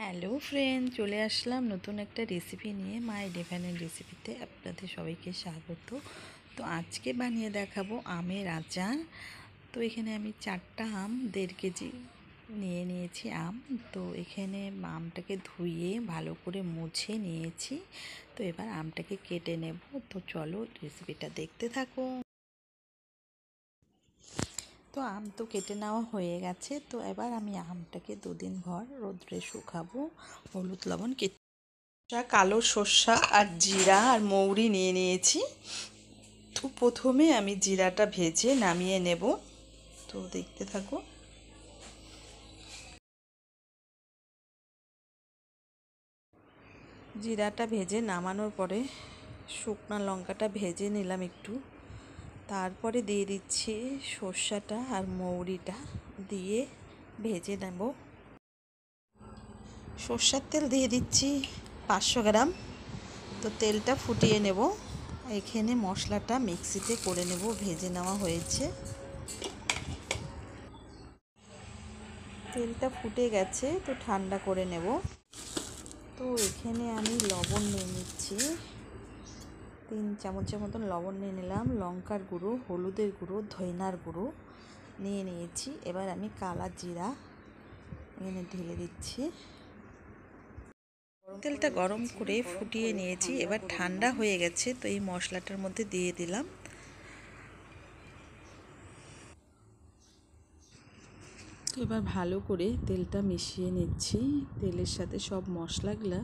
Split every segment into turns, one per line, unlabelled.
Hello friend, চলে আসলাম নতুন একটা রেসিপি নিয়ে। মাই ডিভাইনের রেসিপিতে আপনাদের সবাইকে স্বাগত। তো আজকে বানিয়ে দেখাবো আমের আচার। তো এখানে আমি 4টা আম 1.5 কেজি নিয়ে নিয়েছি আম। তো এখানে আমটাকে ধুয়ে ভালো করে মুছে নিয়েছি। তো এবার আমটাকে কেটে নেব। তো চলো রেসিপিটা দেখতে থাকো। তো আম তো কেটে নেওয়া হয়ে গেছে। তো এবার আমি আমটাকে 2 দিন ভর রোদ্রে শুকাবো। হলুদ লবণ কালো সর্ষা আর জিরা আর মৌরি নিয়ে নিয়েছি। তো প্রথমে আমি জিরাটা ভেজে নামিয়ে নেব। তো দেখতে থাকো। জিরাটা ভেজে নামানোর পরে শুকনো লঙ্কাটা ভেজে নিলাম একটু। তারপরে দিয়ে দিচ্ছি সর্ষাটা আর মৌরিটা দিয়ে ভেজে নেব। সর্ষার তেল দিয়ে দিচ্ছি 500 গ্রাম। তো তেলটা ফুটিয়ে নেব। এখানে মশলাটা মিক্সিতে করে নেব, ভেজে নেওয়া হয়েছে। তেলটা ফুটে গেছে, তো ঠান্ডা করে নেব। তো এখানে আমি লবণ নিয়ে নিচ্ছি, 3 চামচের মতন লবণ নিয়ে নিলাম। লঙ্কার গুঁড়ো, হলুদের গুঁড়ো, ধইনার গুঁড়ো নিয়ে নিয়েছি। এবার আমি কালা জিরা এখানে ঢেলে দিচ্ছি। তেলটা গরম করে ফুটিয়ে নিয়েছি। এবার ঠান্ডা হয়ে গেছে, তো এই মশলাটার মধ্যে দিয়ে দিলাম। তো এবার ভালো করে তেলটা মিশিয়ে নিচ্ছি। তেলের সাথে সব মশলাগুলা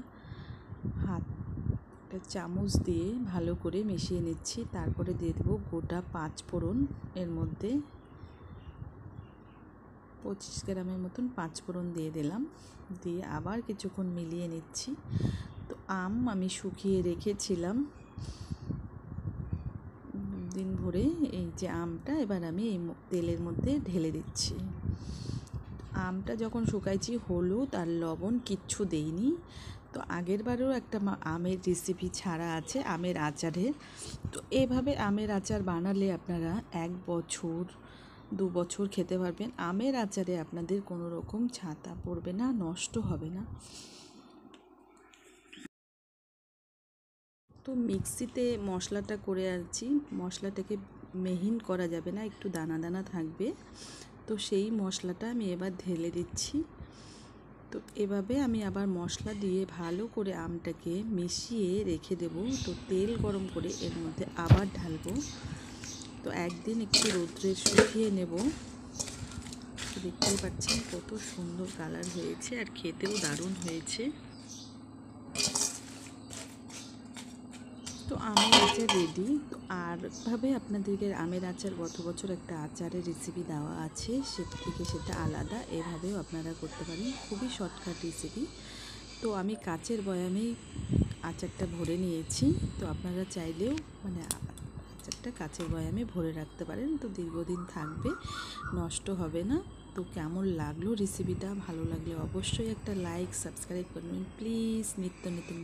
একটা চামচ দিয়ে ভালো করে মিশিয়ে নিচ্ছি। তারপরে দিয়ে দেবো গোটা 5 ফোড়ন। এর মধ্যে 25 গ্রামের মতন 5 ফোড়ন দিয়ে দিলাম। দিয়ে আবার কিছুক্ষণ মিলিয়ে নিচ্ছি। তো আম আমি শুকিয়ে রেখেছিলাম দিন ভরে, এই যে আমটা এবার আমি এই তেলের মধ্যে ঢেলে দিচ্ছি। আমটা যখন শুকাইছি হলুদ আর লবণ কিচ্ছু দেইনি। তো আগের বারেও একটা আমের রেসিপি ছাড়া আছে আমের আচারের। তো এভাবে আমের আচার বানালে আপনারা 1 বছর 2 বছর খেতে পারবেন। আমের আচারে আপনাদের কোনো রকম ছাতা পড়বে না, নষ্ট হবে না। তো মিক্সিতে মশলাটা করে আনছি। মশলাটাকে মিহিন করা যাবে না, একটু দানা দানা থাকবে। তো সেই মশলাটা আমি এবার ঢেলে দিচ্ছি। তো এভাবে আমি আবার মশলা দিয়ে ভালো করে আমটাকে মিশিয়ে রেখে দেব। তো তেল গরম করে এর মধ্যে আবার ঢালবো। তো একদিন একটু রোদ্রে শুকিয়ে নেব। দেখতেই পাচ্ছেন কত সুন্দর কালার হয়েছে, আর খেতেও দারুণ হয়েছে। তো আমের আচার রেডি। তো আরভাবে আপনাদেরকে আমের আচার গত বছর একটা আচারের রেসিপি দেওয়া আছে, সেটা আলাদা। এভাবেও আপনারা করতে পারেন, খুবই শর্টকাট রেসিপি। তো আমি কাচের বয়ামেই আচারটা ভরে নিয়েছি। তো আপনারা চাইলেও আচারটা কাচের বয়ামে ভরে রাখতে পারেন। তো দীর্ঘদিন থাকবে, নষ্ট হবে না। তো কেমন লাগলো রেসিপিটা? ভালো লাগলে অবশ্যই একটা লাইক সাবস্ক্রাইব করবেন প্লিজ। নিত্য নতুন